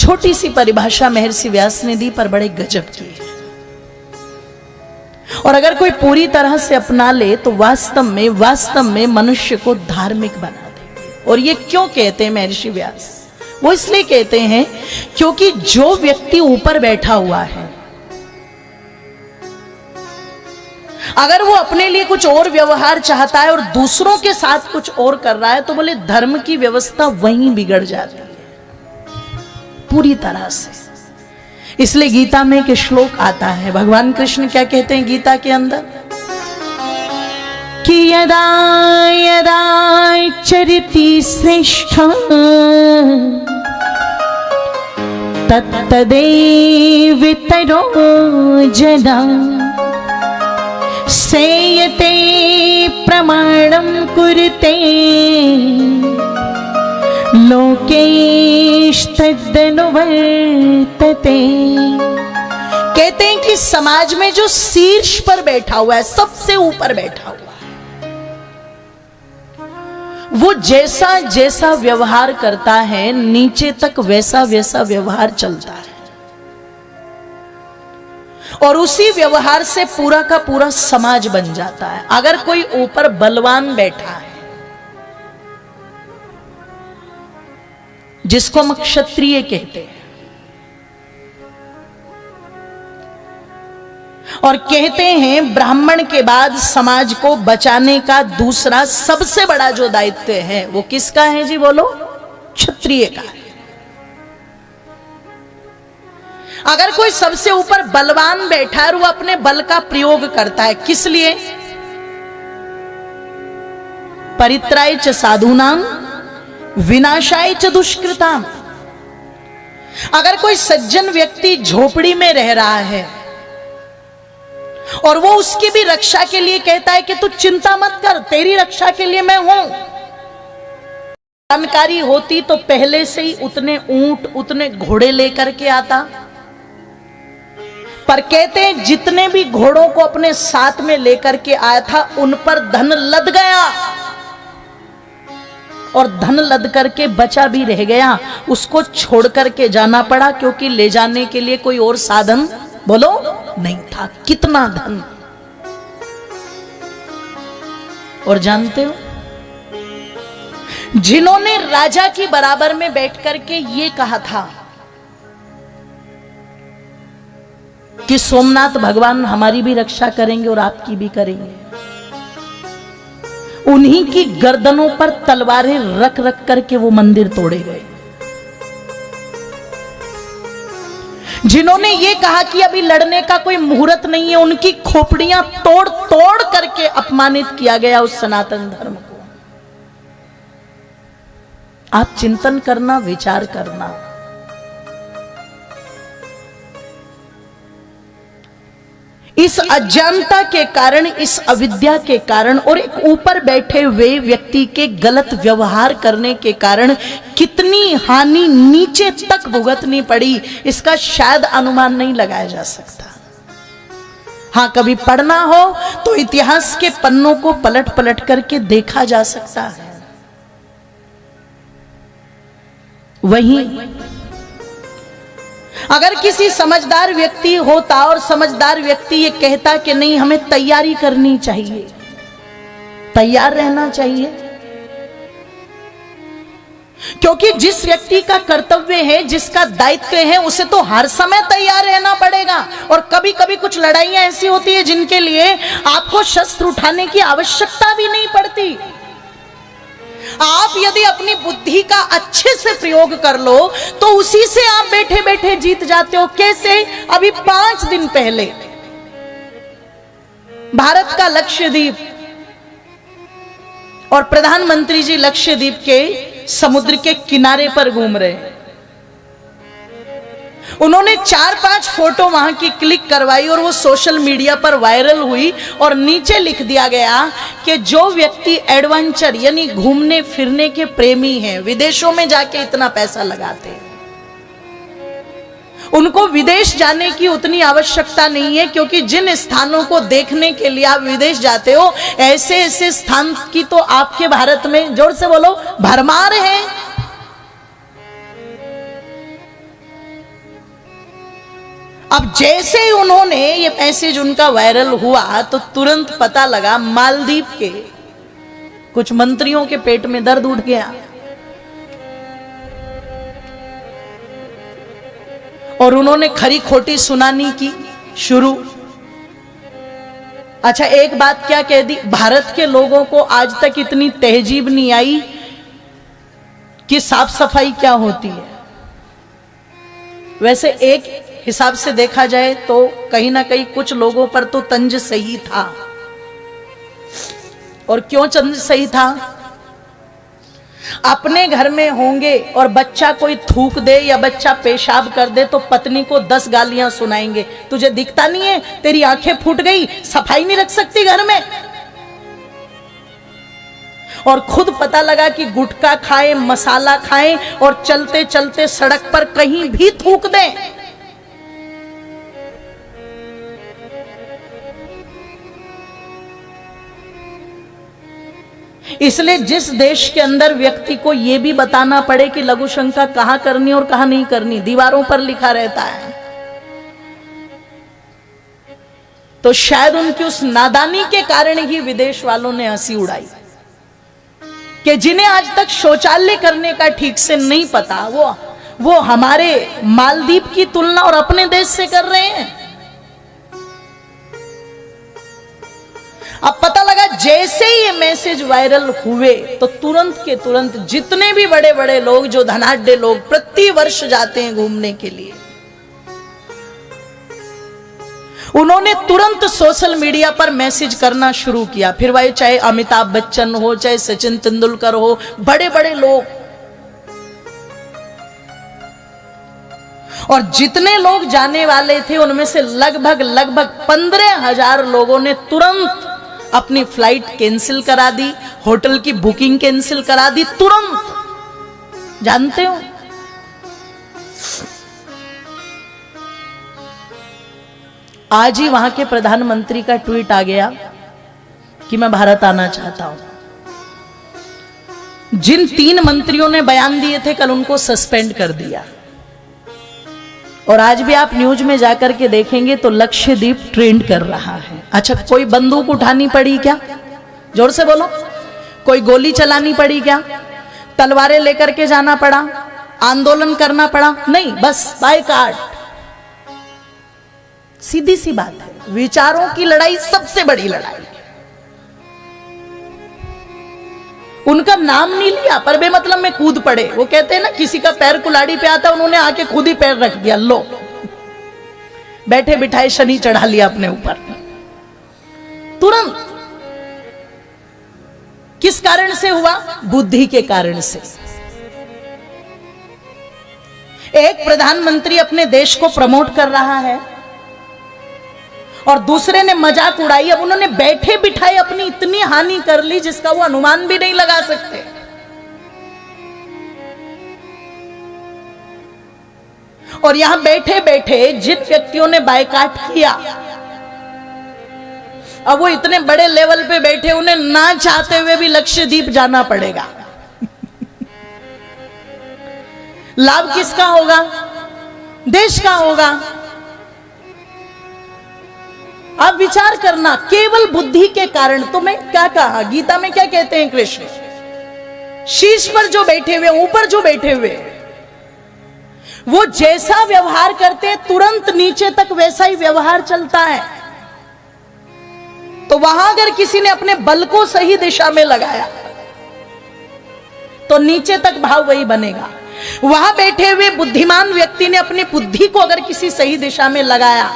छोटी सी परिभाषा महर्षि व्यास ने दी, पर बड़े गजब की है। और अगर कोई पूरी तरह से अपना ले तो वास्तव में मनुष्य को धार्मिक बना देगी। और ये क्यों कहते हैं महर्षि व्यास? वो इसलिए कहते हैं क्योंकि जो व्यक्ति ऊपर बैठा हुआ है, अगर वो अपने लिए कुछ और व्यवहार चाहता है और दूसरों के साथ कुछ और कर रहा है, तो बोले धर्म की व्यवस्था वहीं बिगड़ जाती है पूरी तरह से। इसलिए गीता में एक श्लोक आता है, भगवान कृष्ण क्या कहते हैं गीता के अंदर कि यदा यदा चरिति श्रेष्ठ तत्तदेवितरो जना सेयते प्रमाणं कुरुते लोकेस्तदनुवर्तते। कहते हैं कि समाज में जो शीर्ष पर बैठा हुआ है, सबसे ऊपर बैठा हुआ है, वो जैसा जैसा व्यवहार करता है नीचे तक वैसा वैसा व्यवहार चलता है। और उसी व्यवहार से पूरा का पूरा समाज बन जाता है। अगर कोई ऊपर बलवान बैठा है, जिसको हम क्षत्रिय कहते हैं, और कहते हैं ब्राह्मण के बाद समाज को बचाने का दूसरा सबसे बड़ा जो दायित्व है वो किसका है जी? बोलो, क्षत्रिय का है। अगर कोई सबसे ऊपर बलवान बैठा है और वो अपने बल का प्रयोग करता है, किस लिए? परित्राय च साधूनां विनाशाय च दुष्कृताम। अगर कोई सज्जन व्यक्ति झोपड़ी में रह रहा है और वो उसकी भी रक्षा के लिए कहता है कि तू चिंता मत कर, तेरी रक्षा के लिए मैं हूं, जानकारी होती तो पहले से ही उतने ऊंट उतने घोड़े लेकर के आता। पर कहते हैं जितने भी घोड़ों को अपने साथ में लेकर के आया था उन पर धन लद गया, और धन लद करके बचा भी रह गया, उसको छोड़ करके जाना पड़ा क्योंकि ले जाने के लिए कोई और साधन बोलो नहीं था। कितना धन! और जानते हो जिन्होंने राजा की बराबर में बैठ करके ये कहा था कि सोमनाथ भगवान हमारी भी रक्षा करेंगे और आपकी भी करेंगे, उन्हीं की गर्दनों पर तलवारें रख रख करके वो मंदिर तोड़े गए। जिन्होंने ये कहा कि अभी लड़ने का कोई मुहूर्त नहीं है, उनकी खोपड़ियां तोड़ तोड़ करके अपमानित किया गया उस सनातन धर्म को। आप चिंतन करना, विचार करना। इस अज्ञानता के कारण, इस अविद्या के कारण और एक ऊपर बैठे हुए व्यक्ति के गलत व्यवहार करने के कारण कितनी हानि नीचे तक भुगतनी पड़ी, इसका शायद अनुमान नहीं लगाया जा सकता। हां, कभी पढ़ना हो तो इतिहास के पन्नों को पलट पलट करके देखा जा सकता है। वहीं अगर किसी समझदार व्यक्ति होता और समझदार व्यक्ति ये कहता कि नहीं, हमें तैयारी करनी चाहिए, तैयार रहना चाहिए, क्योंकि जिस व्यक्ति का कर्तव्य है, जिसका दायित्व है, उसे तो हर समय तैयार रहना पड़ेगा। और कभी कभी कुछ लड़ाइयां ऐसी होती है जिनके लिए आपको शस्त्र उठाने की आवश्यकता भी नहीं पड़ती। आप यदि अपनी बुद्धि का अच्छे से प्रयोग कर लो तो उसी से आप बैठे बैठे जीत जाते हो। कैसे? अभी 5 दिन पहले भारत का लक्षद्वीप और प्रधानमंत्री जी लक्षद्वीप के समुद्र के किनारे पर घूम रहे हैं। उन्होंने 4-5 फोटो वहां की क्लिक करवाई और वो सोशल मीडिया पर वायरल हुई और नीचे लिख दिया गया कि जो व्यक्ति एडवेंचर यानी घूमने फिरने के प्रेमी हैं, विदेशों में जाके इतना पैसा लगाते हैं, उनको विदेश जाने की उतनी आवश्यकता नहीं है, क्योंकि जिन स्थानों को देखने के लिए आप विदेश जाते हो, ऐसे ऐसे स्थान की तो आपके भारत में, जोर से बोलो, भरमार है। अब जैसे ही उन्होंने ये मैसेज उनका वायरल हुआ तो तुरंत पता लगा मालदीव के कुछ मंत्रियों के पेट में दर्द उठ गया और उन्होंने खरी खोटी सुनानी की शुरू। अच्छा, एक बात क्या कह दी, भारत के लोगों को आज तक इतनी तहजीब नहीं आई कि साफ सफाई क्या होती है। वैसे एक हिसाब से देखा जाए तो कहीं ना कहीं कुछ लोगों पर तो तंज सही था। और क्यों तंज सही था? अपने घर में होंगे और बच्चा कोई थूक दे या बच्चा पेशाब कर दे तो पत्नी को 10 गालियां सुनाएंगे, तुझे दिखता नहीं है, तेरी आंखें फूट गई, सफाई नहीं रख सकती घर में। और खुद पता लगा कि गुटखा खाएं, मसाला खाएं और चलते चलते सड़क पर कहीं भी थूक दें। इसलिए जिस देश के अंदर व्यक्ति को यह भी बताना पड़े कि लघु शंका कहां करनी और कहां नहीं करनी, दीवारों पर लिखा रहता है, तो शायद उनकी उस नादानी के कारण ही विदेश वालों ने हंसी उड़ाई कि जिन्हें आज तक शौचालय करने का ठीक से नहीं पता, वो हमारे मालदीव की तुलना और अपने देश से कर रहे हैं। अब पता लगा जैसे ही ये मैसेज वायरल हुए तो तुरंत के तुरंत जितने भी बड़े बड़े लोग, जो धनाढ्य लोग प्रति वर्ष जाते हैं घूमने के लिए, उन्होंने तुरंत सोशल मीडिया पर मैसेज करना शुरू किया। फिर वह चाहे अमिताभ बच्चन हो, चाहे सचिन तेंदुलकर हो, बड़े बड़े लोग, और जितने लोग जाने वाले थे उनमें से लगभग 15,000 लोगों ने तुरंत अपनी फ्लाइट कैंसिल करा दी, होटल की बुकिंग कैंसिल करा दी तुरंत। जानते हो, आज ही वहां के प्रधानमंत्री का ट्वीट आ गया कि मैं भारत आना चाहता हूं। जिन 3 मंत्रियों ने बयान दिए थे कल उनको सस्पेंड कर दिया। और आज भी आप न्यूज में जाकर के देखेंगे तो लक्षद्वीप ट्रेंड कर रहा है। अच्छा, कोई बंदूक उठानी पड़ी क्या? जोर से बोलो। कोई गोली चलानी पड़ी क्या? तलवारें लेकर के जाना पड़ा? आंदोलन करना पड़ा? नहीं, बस बायकॉट। सीधी सी बात है, विचारों की लड़ाई सबसे बड़ी लड़ाई। उनका नाम नहीं लिया पर बेमतलब में कूद पड़े। वो कहते हैं ना, किसी का पैर कुल्हाड़ी पे आता, उन्होंने आके खुद ही पैर रख दिया, लो बैठे बिठाए शनि चढ़ा लिया अपने ऊपर तुरंत। किस कारण से हुआ? बुद्धि के कारण से। एक प्रधानमंत्री अपने देश को प्रमोट कर रहा है और दूसरे ने मजाक उड़ाई। अब उन्होंने बैठे बिठाए अपनी इतनी हानि कर ली जिसका वो अनुमान भी नहीं लगा सकते। और यहां बैठे बैठे जिन व्यक्तियों ने बायकॉट किया, अब वो इतने बड़े लेवल पे बैठे, उन्हें ना चाहते हुए भी लक्षद्वीप जाना पड़ेगा। लाभ किसका होगा? देश का होगा। आप विचार करना, केवल बुद्धि के कारण। तो मैं क्या कहा, गीता में क्या कहते हैं कृष्ण? शीश पर जो बैठे हुए, ऊपर जो बैठे हुए, वो जैसा व्यवहार करते तुरंत नीचे तक वैसा ही व्यवहार चलता है। तो वहां अगर किसी ने अपने बल को सही दिशा में लगाया तो नीचे तक भाव वही बनेगा। वहां बैठे हुए बुद्धिमान व्यक्ति ने अपनी बुद्धि को अगर किसी सही दिशा में लगाया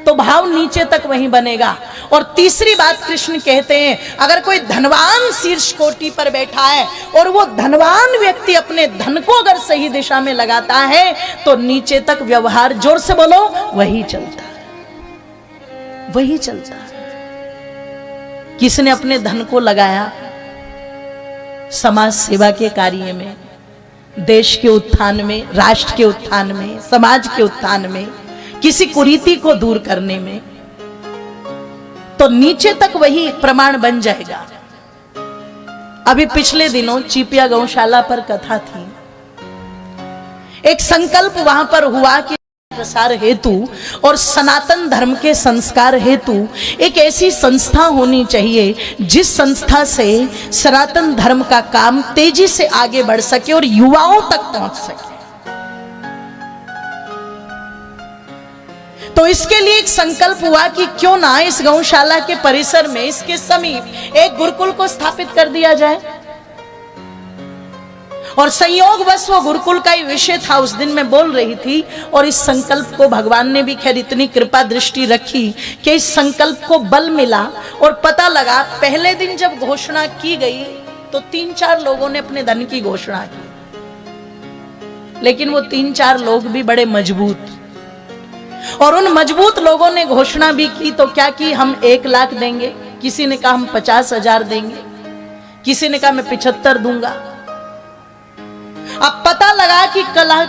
तो भाव नीचे तक वहीं बनेगा। और तीसरी बात कृष्ण कहते हैं, अगर कोई धनवान शीर्ष कोटि पर बैठा है और वो धनवान व्यक्ति अपने धन को अगर सही दिशा में लगाता है तो नीचे तक व्यवहार, जोर से बोलो, वही चलता है, वही चलता है। किसने अपने धन को लगाया समाज सेवा के कार्य में, देश के उत्थान में, राष्ट्र के उत्थान में, समाज के उत्थान में, किसी कुरीति को दूर करने में, तो नीचे तक वही प्रमाण बन जाएगा। अभी पिछले दिनों चीपिया गौशाला पर कथा थी। एक संकल्प वहां पर हुआ कि प्रसार हेतु और सनातन धर्म के संस्कार हेतु एक ऐसी संस्था होनी चाहिए जिस संस्था से सनातन धर्म का काम तेजी से आगे बढ़ सके और युवाओं तक पहुंच सके। तो इसके लिए एक संकल्प हुआ कि क्यों ना इस गौशाला के परिसर में इसके समीप एक गुरुकुल को स्थापित कर दिया जाए। और संयोगवश वो गुरुकुल का ही विषय था, उस दिन मैं बोल रही थी। और इस संकल्प को भगवान ने भी खैर इतनी कृपा दृष्टि रखी कि इस संकल्प को बल मिला। और पता लगा पहले दिन जब घोषणा की गई तो 3-4 लोगों ने अपने धन की घोषणा की, लेकिन वो 3-4 लोग भी बड़े मजबूत, और उन मजबूत लोगों ने घोषणा भी की तो क्या की, हम 1 लाख देंगे, किसी ने कहा हम 50,000 देंगे, किसी ने कहा मैं 75 दूंगा। अब पता लगा कि कलह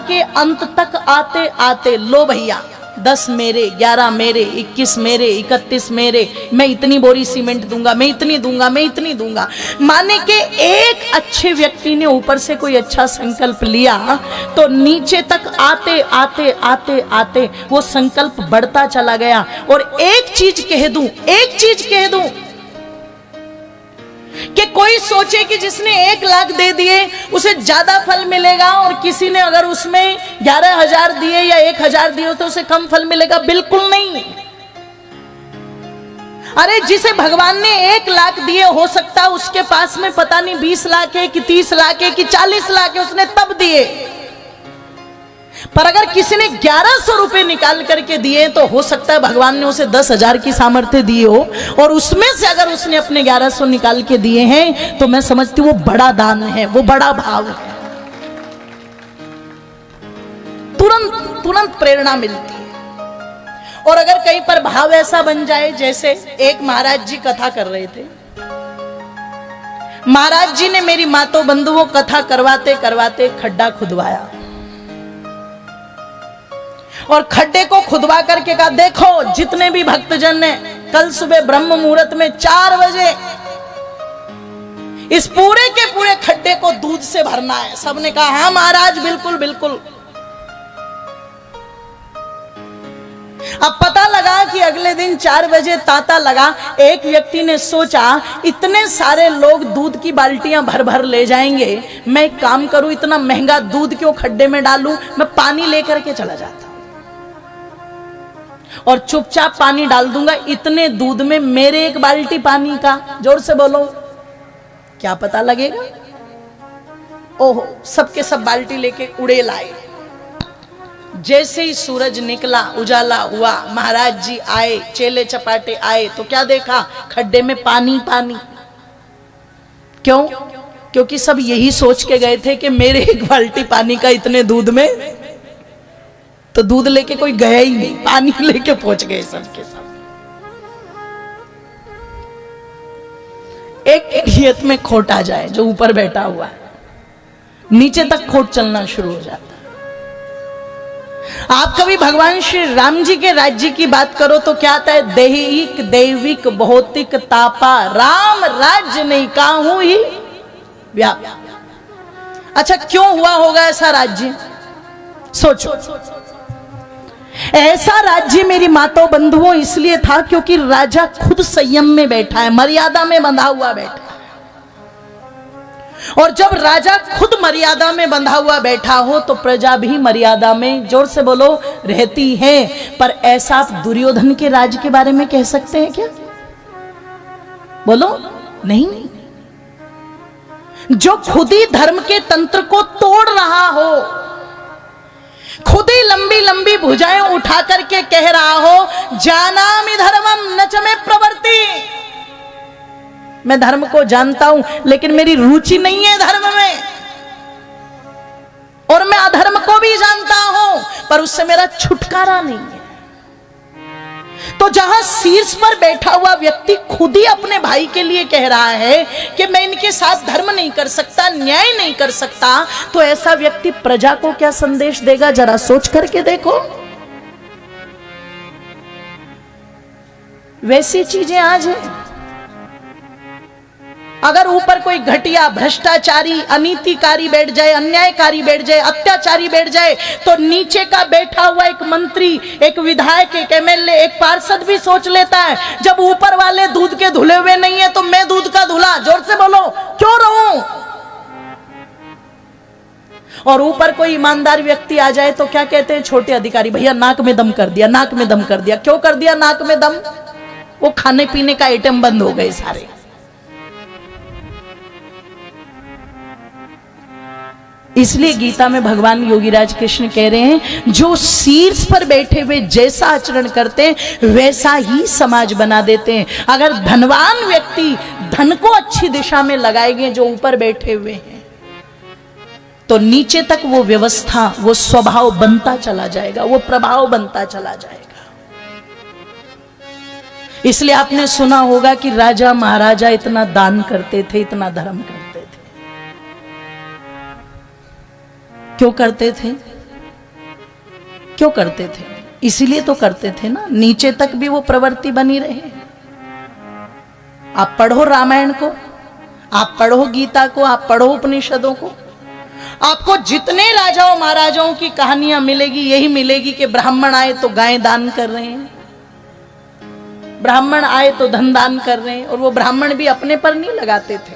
के अंत तक आते आते लो भैया 10 मेरे, 11 मेरे, 21 मेरे, 31 मेरे, मैं इतनी बोरी सीमेंट दूंगा, मैं इतनी दूंगा, मैं इतनी दूंगा। माने के एक अच्छे व्यक्ति ने ऊपर से कोई अच्छा संकल्प लिया तो नीचे तक आते आते आते आते वो संकल्प बढ़ता चला गया। और एक चीज कह दूं कि कोई सोचे कि जिसने 1 लाख दे दिए उसे ज्यादा फल मिलेगा और किसी ने अगर उसमें 11,000 दिए या 1,000 दिए तो उसे कम फल मिलेगा, बिल्कुल नहीं। अरे जिसे भगवान ने 1 लाख दिए हो सकता है उसके पास में पता नहीं 20 लाख है कि 30 लाख है कि 40 लाख है, उसने तब दिए। पर अगर किसी ने 1100 रुपए निकाल करके दिए तो हो सकता है भगवान ने उसे 10,000 की सामर्थ्य दी हो, और उसमें से अगर उसने अपने 1100 निकाल के दिए हैं तो मैं समझती हूँ वो बड़ा दान है, वो बड़ा भाव है। तुरंत प्रेरणा मिलती है। और अगर कहीं पर भाव ऐसा बन जाए, जैसे एक महाराज जी कथा कर रहे थे, महाराज जी ने मेरी मातों बंधुओं कथा करवाते करवाते खड्डा खुदवाया और खड्डे को खुदवा करके कहा देखो जितने भी भक्तजन ने कल सुबह ब्रह्म मुहूर्त में 4 बजे इस पूरे के पूरे खड्डे को दूध से भरना है। सबने कहा हाँ महाराज बिल्कुल बिल्कुल। अब पता लगा कि अगले दिन 4 बजे तांता लगा। एक व्यक्ति ने सोचा इतने सारे लोग दूध की बाल्टियां भर भर ले जाएंगे, मैं एक काम करूं, इतना महंगा दूध क्यों खड्डे में डालूं, मैं पानी लेकर के चला जाता और चुपचाप पानी डाल दूंगा, इतने दूध में मेरे 1 बाल्टी पानी का, जोर से बोलो, क्या पता लगेगा। ओहो, सबके सब बाल्टी लेके उड़े लाए। जैसे ही सूरज निकला, उजाला हुआ, महाराज जी आए, चेले चपाटे आए तो क्या देखा, खड्डे में पानी पानी। क्यों? क्योंकि सब यही सोच के गए थे कि मेरे 1 बाल्टी पानी का इतने दूध में, तो दूध लेके कोई गया ही नहीं, पानी लेके पहुंच गए सबके सब। एक इडियत में खोट आ जाए जो ऊपर बैठा हुआ है, नीचे तक खोट चलना शुरू हो जाता है। आप कभी भगवान श्री राम जी के राज्य की बात करो तो क्या आता है, दैहिक दैविक भौतिक तापा राम राज्य नहीं काहू ही व्याप। अच्छा क्यों हुआ होगा ऐसा राज्य? सोचो। ऐसा राज्य मेरी माताओं बंधुओं इसलिए था क्योंकि राजा खुद संयम में बैठा है, मर्यादा में बंधा हुआ बैठा है। और जब राजा खुद मर्यादा में बंधा हुआ बैठा हो तो प्रजा भी मर्यादा में, जोर से बोलो, रहती है। पर ऐसा आप दुर्योधन के राज के बारे में कह सकते हैं क्या? बोलो नहीं। जो खुद ही धर्म के तंत्र को तोड़ रहा हो, खुद ही लंबी लंबी भुजाएं उठा करके कह रहा हो जानामि धर्मम न च मे प्रवृत्ति, मैं धर्म को जानता हूं लेकिन मेरी रुचि नहीं है धर्म में, और मैं अधर्म को भी जानता हूं पर उससे मेरा छुटकारा नहीं है। तो जहां शीर्ष पर बैठा हुआ व्यक्ति खुद ही अपने भाई के लिए कह रहा है कि मैं इनके साथ धर्म नहीं कर सकता, न्याय नहीं कर सकता, तो ऐसा व्यक्ति प्रजा को क्या संदेश देगा, जरा सोच करके देखो। वैसी चीजें आज है। अगर ऊपर कोई घटिया, भ्रष्टाचारी, अनीतिकारी बैठ जाए, अन्यायकारी बैठ जाए, अत्याचारी बैठ जाए, तो नीचे का बैठा हुआ एक मंत्री, एक विधायक, एक एमएलए, एक पार्षद भी सोच लेता है जब ऊपर वाले दूध के धुले हुए नहीं है तो मैं दूध का धुला, जोर से बोलो, क्यों रहूं। और ऊपर कोई ईमानदार व्यक्ति आ जाए तो क्या कहते हैं छोटे अधिकारी, भैया नाक में दम कर दिया, नाक में दम कर दिया। क्यों कर दिया नाक में दम? वो खाने पीने का आइटम बंद हो गए सारे। इसलिए गीता में भगवान योगीराज कृष्ण कह रहे हैं, जो शीर्ष पर बैठे हुए जैसा आचरण करते हैं वैसा ही समाज बना देते हैं। अगर धनवान व्यक्ति धन को अच्छी दिशा में लगाएंगे जो ऊपर बैठे हुए हैं, तो नीचे तक वो व्यवस्था, वो स्वभाव बनता चला जाएगा, वो प्रभाव बनता चला जाएगा। इसलिए आपने सुना होगा कि राजा महाराजा इतना दान करते थे, इतना धर्म करते थे। क्यों करते थे? क्यों करते थे? इसीलिए तो करते थे ना, नीचे तक भी वो प्रवृत्ति बनी रहे। आप पढ़ो रामायण को, आप पढ़ो गीता को, आप पढ़ो उपनिषदों को, आपको जितने राजाओं महाराजाओं की कहानियां मिलेगी यही मिलेगी कि ब्राह्मण आए तो गाय दान कर रहे हैं, ब्राह्मण आए तो धन दान कर रहे हैं। और वो ब्राह्मण भी अपने पर नहीं लगाते थे,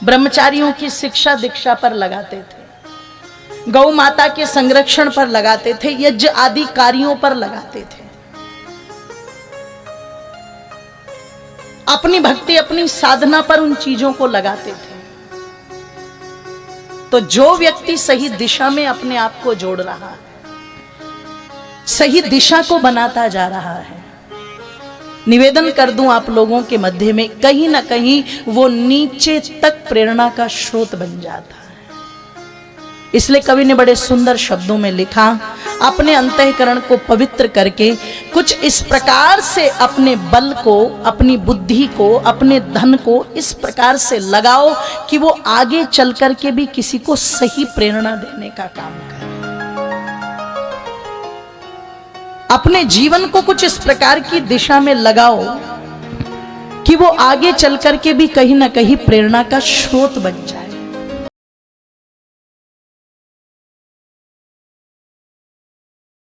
ब्रह्मचारियों की शिक्षा दीक्षा पर लगाते थे, गौ माता के संरक्षण पर लगाते थे, यज्ञ आदि कार्यों पर लगाते थे। अपनी भक्ति, अपनी साधना पर उन चीजों को लगाते थे। तो जो व्यक्ति सही दिशा में अपने आप को जोड़ रहा है, सही दिशा को बनाता जा रहा है, निवेदन कर दूं आप लोगों के मध्य में, कहीं ना कहीं वो नीचे तक प्रेरणा का स्रोत बन जाता है। इसलिए कवि ने बड़े सुंदर शब्दों में लिखा, अपने अंतःकरण को पवित्र करके कुछ इस प्रकार से अपने बल को, अपनी बुद्धि को, अपने धन को इस प्रकार से लगाओ कि वो आगे चल करके भी किसी को सही प्रेरणा देने का काम करे। अपने जीवन को कुछ इस प्रकार की दिशा में लगाओ कि वो आगे चल करके भी कहीं ना कहीं प्रेरणा का स्रोत बन जाए।